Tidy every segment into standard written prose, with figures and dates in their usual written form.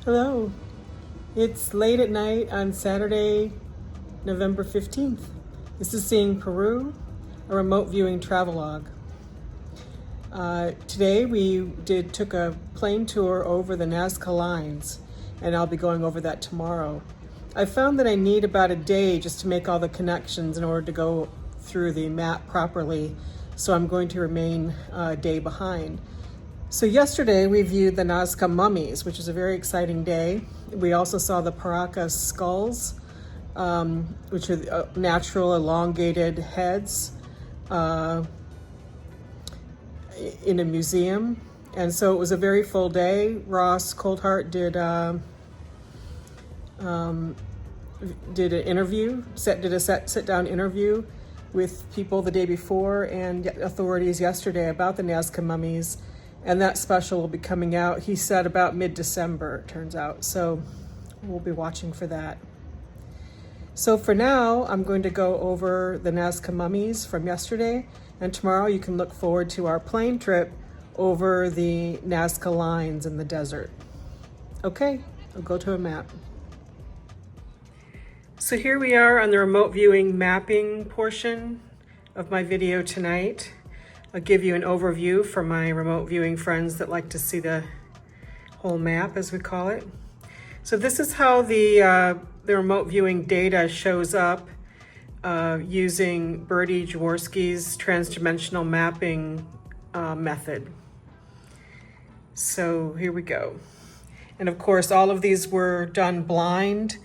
Hello. It's late at night on Saturday, November 15th. This is Seeing Peru, a remote viewing travelogue. Today we took a plane tour over the Nazca lines, and I'll be going over that tomorrow. I found that I need about a day just to make all the connections in order to go through the map properly, so I'm going to remain a day behind. So yesterday we viewed the Nazca mummies, which was a very exciting day. We also saw the Paracas skulls, which are natural elongated heads in a museum. And so it was a very full day. Ross Coldheart did an interview, did a sit-down interview with people the day before and authorities yesterday about the Nazca mummies. And that special will be coming out, he said, about mid-December, it turns out. So we'll be watching for that. So for now, I'm going to go over the Nazca mummies from yesterday. And tomorrow you can look forward to our plane trip over the Nazca lines in the desert. Okay, I'll go to a map. So here we are on the remote viewing mapping portion of my video tonight. I'll give you an overview for my remote viewing friends that like to see the whole map, as we call it. So this is how the remote viewing data shows up using Bertie Jaworski's transdimensional mapping method. So here we go. And of course, all of these were done blind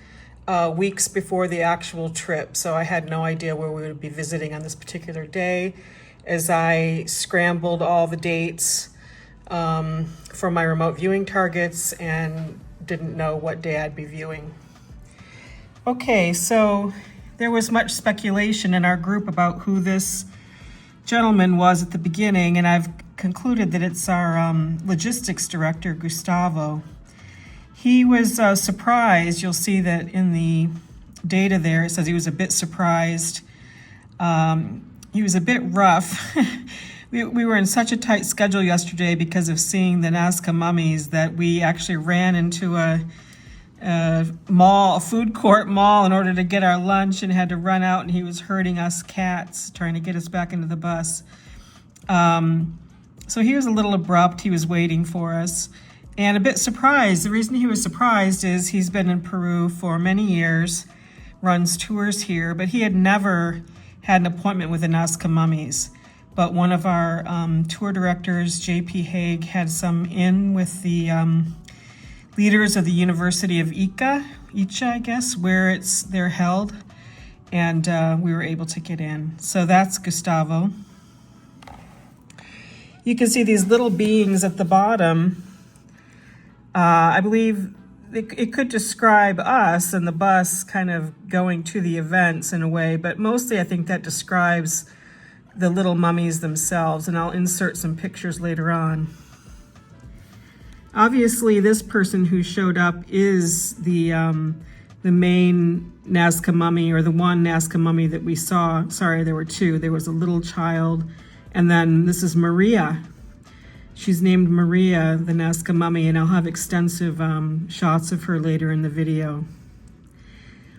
weeks before the actual trip. So I had no idea where we would be visiting on this particular day, as I scrambled all the dates for my remote viewing targets and didn't know what day I'd be viewing. Okay, so there was much speculation in our group about who this gentleman was at the beginning, and I've concluded that it's our logistics director, Gustavo. He was surprised. You'll see that in the data there, it says he was a bit surprised. He was a bit rough. We were in such a tight schedule yesterday because of seeing the Nazca mummies that we actually ran into a food court mall in order to get our lunch and had to run out, and he was herding us cats, trying to get us back into the bus. So he was a little abrupt. He was waiting for us and a bit surprised. The reason he was surprised is he's been in Peru for many years, runs tours here, but he had never had an appointment with the Nazca mummies. But one of our tour directors, J.P. Haig, had some in with the leaders of the University of Ica, I guess, where they're held, and we were able to get in. So that's Gustavo. You can see these little beings at the bottom. I believe it could describe us and the bus kind of going to the events in a way, but mostly I think that describes the little mummies themselves, and I'll insert some pictures later on. Obviously, this person who showed up is the main Nazca mummy, or the one Nazca mummy that we saw. Sorry, there were two. There was a little child, and then this is Maria. She's named Maria, the Nazca mummy, and I'll have extensive shots of her later in the video.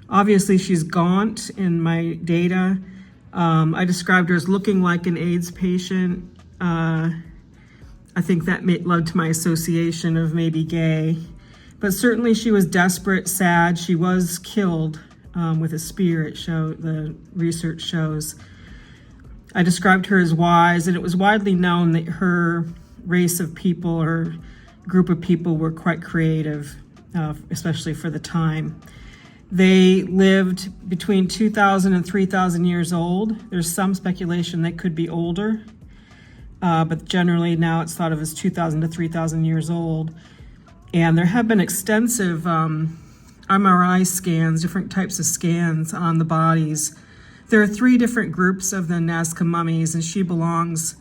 Obviously, she's gaunt in my data. I described her as looking like an AIDS patient. I think that led to my association of maybe gay. But certainly she was desperate, sad. She was killed with a spear, the research shows. I described her as wise, and it was widely known that her race of people or group of people were quite creative, especially for the time. They lived between 2,000 and 3,000 years old. There's some speculation they could be older, but generally now it's thought of as 2,000 to 3,000 years old. And there have been extensive MRI scans, different types of scans on the bodies. There are three different groups of the Nazca mummies, and she belongs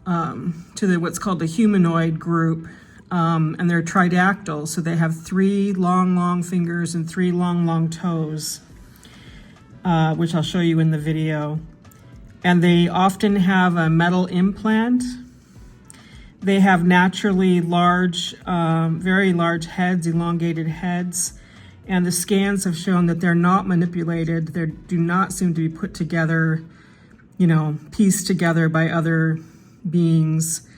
to what's called the humanoid group, and they're tridactyl, so they have three long fingers and three long toes, which I'll show you in the video. And they often have a metal implant. They have naturally large, very large heads, elongated heads. And the scans have shown that they're not manipulated. They do not seem to be put together, pieced together by other beings.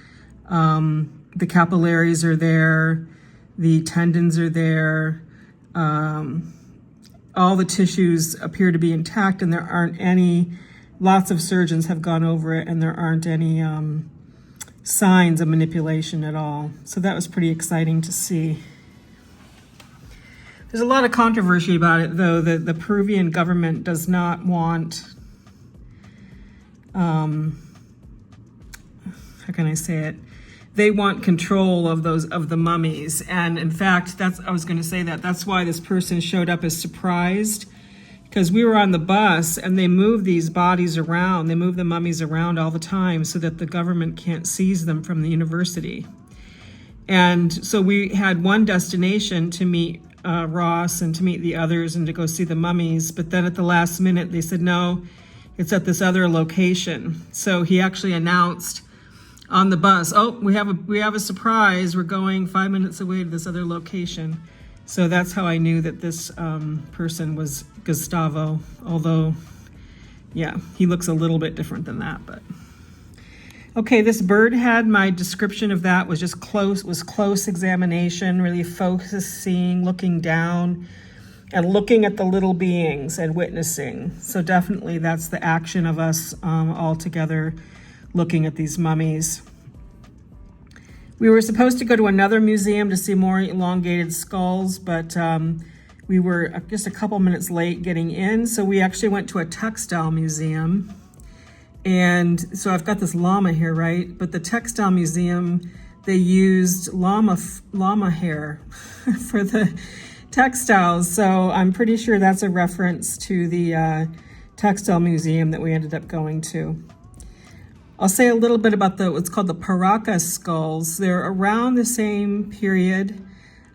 The capillaries are there. The tendons are there. All the tissues appear to be intact, and there aren't any, lots of surgeons have gone over it, and there aren't any signs of manipulation at all. So that was pretty exciting to see. There's a lot of controversy about it, though. The Peruvian government does not want, how can I say it? They want control of the mummies. And in fact, I was going to say that's why this person showed up as surprised, because we were on the bus and they move these bodies around. They move the mummies around all the time so that the government can't seize them from the university. And so we had one destination to meet Ross and to meet the others and to go see the mummies. But then at the last minute, they said, no, it's at this other location. So he actually announced on the bus, oh, we have a surprise. We're going 5 minutes away to this other location. So that's how I knew that this person was Gustavo. Although, yeah, he looks a little bit different than that, but. Okay, this bird head, my description of that was just close examination, really focusing, looking down, and looking at the little beings and witnessing. So definitely that's the action of us all together looking at these mummies. We were supposed to go to another museum to see more elongated skulls, but we were just a couple minutes late getting in, so we actually went to a textile museum. And so I've got this llama here, right? But the textile museum, they used llama hair for the textiles. So I'm pretty sure that's a reference to the textile museum that we ended up going to. I'll say a little bit about what's called the Paracas skulls. They're around the same period,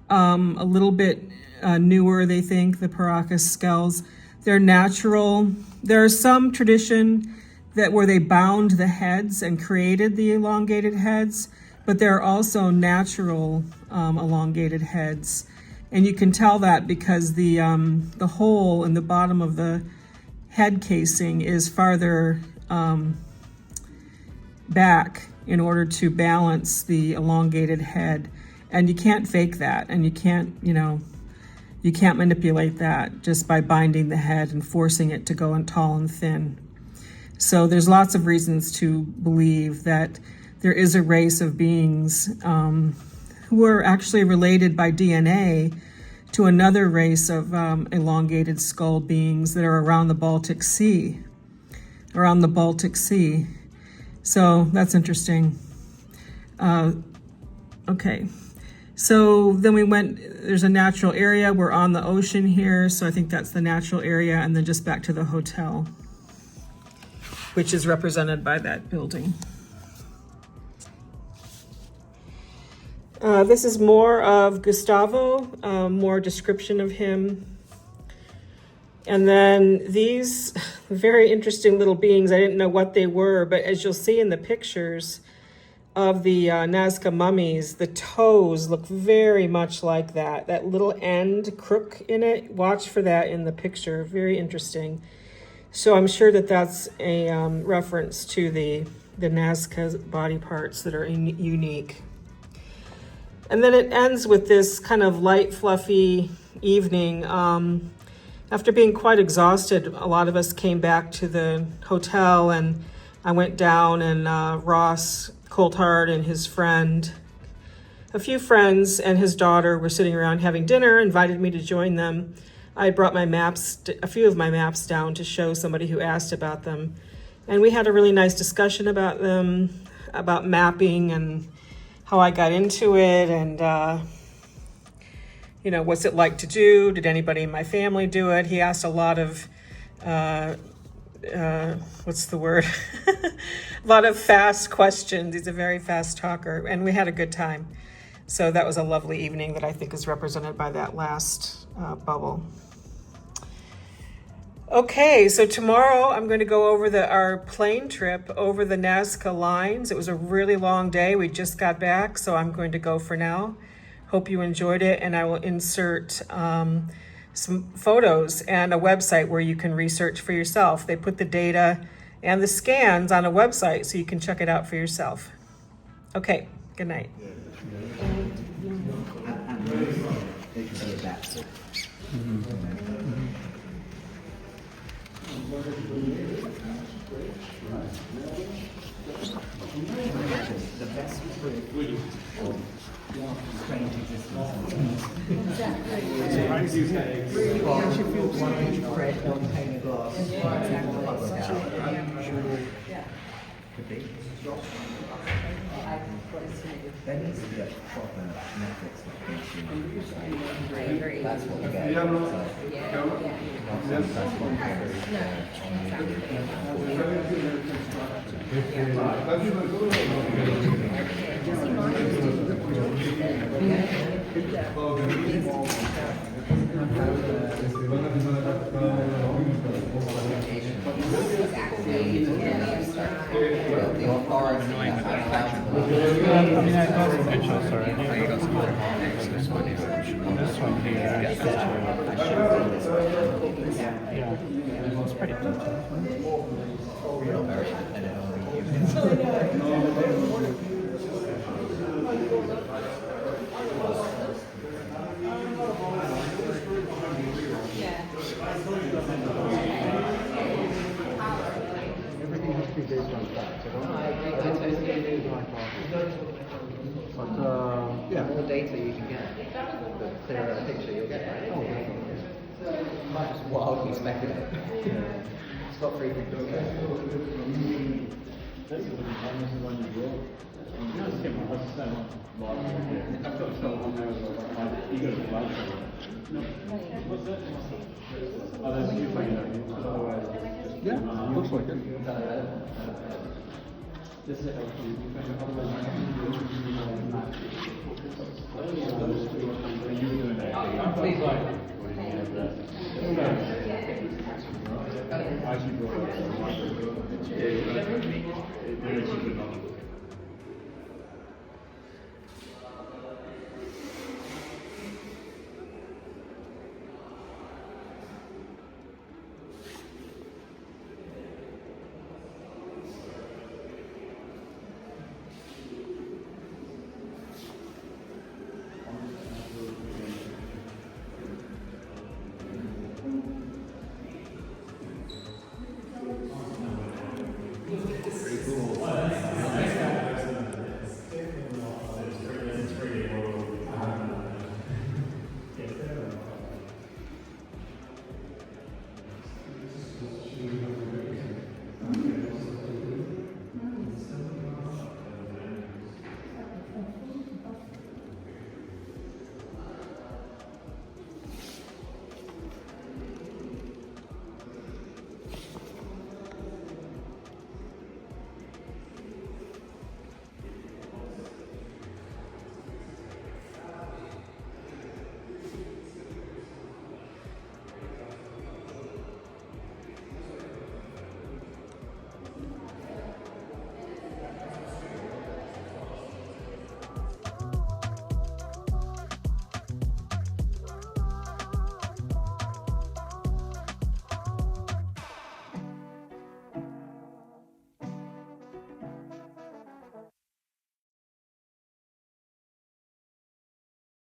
a little bit newer, they think, the Paracas skulls. They're natural. There's some tradition where they bound the heads and created the elongated heads, but there are also natural elongated heads. And you can tell that because the hole in the bottom of the head casing is farther back in order to balance the elongated head. And you can't fake that, and you can't manipulate that just by binding the head and forcing it to go in tall and thin. So there's lots of reasons to believe that there is a race of beings who are actually related by DNA to another race of elongated skull beings that are around the Baltic Sea. So that's interesting. Okay, so then we went, there's a natural area. We're on the ocean here, so I think that's the natural area, and then just back to the hotel, which is represented by that building. This is more of Gustavo, more description of him. And then these very interesting little beings, I didn't know what they were, but as you'll see in the pictures of the Nazca mummies, the toes look very much like that. That little end crook in it, watch for that in the picture, very interesting. So I'm sure that that's a reference to the Nazca body parts that are unique. And then it ends with this kind of light, fluffy evening. After being quite exhausted, a lot of us came back to the hotel, and I went down, and Ross Coulthard and his friend, a few friends and his daughter were sitting around having dinner, invited me to join them. I brought my maps, a few of my maps down to show somebody who asked about them. And we had a really nice discussion about them, about mapping and how I got into it, and what's it like to do? Did anybody in my family do it? He asked a lot of, what's the word? A lot of fast questions. He's a very fast talker, and we had a good time. So that was a lovely evening that I think is represented by that last bubble. Okay, so tomorrow I'm going to go over our plane trip over the Nazca lines. It was a really long day. We just got back, so I'm going to go for now. Hope you enjoyed it, and I will insert some photos and a website where you can research for yourself. They put the data and the scans on a website so you can check it out for yourself. Okay, good night. The best proof of strange existence. Exactly. One inch of bread, one pane of glass. Could be. There needs to be a proper Netflix documentary. That's what we get. I mean, I got some pictures already. You got some other markets. This one is this one here. Yeah, it's pretty detailed. Everything has to be based on facts. But yeah, The more data you can get, the clearer a picture you'll get, right? oh, definitely. Just wildly speculate. It's got three things. Yeah, looks like it. Please.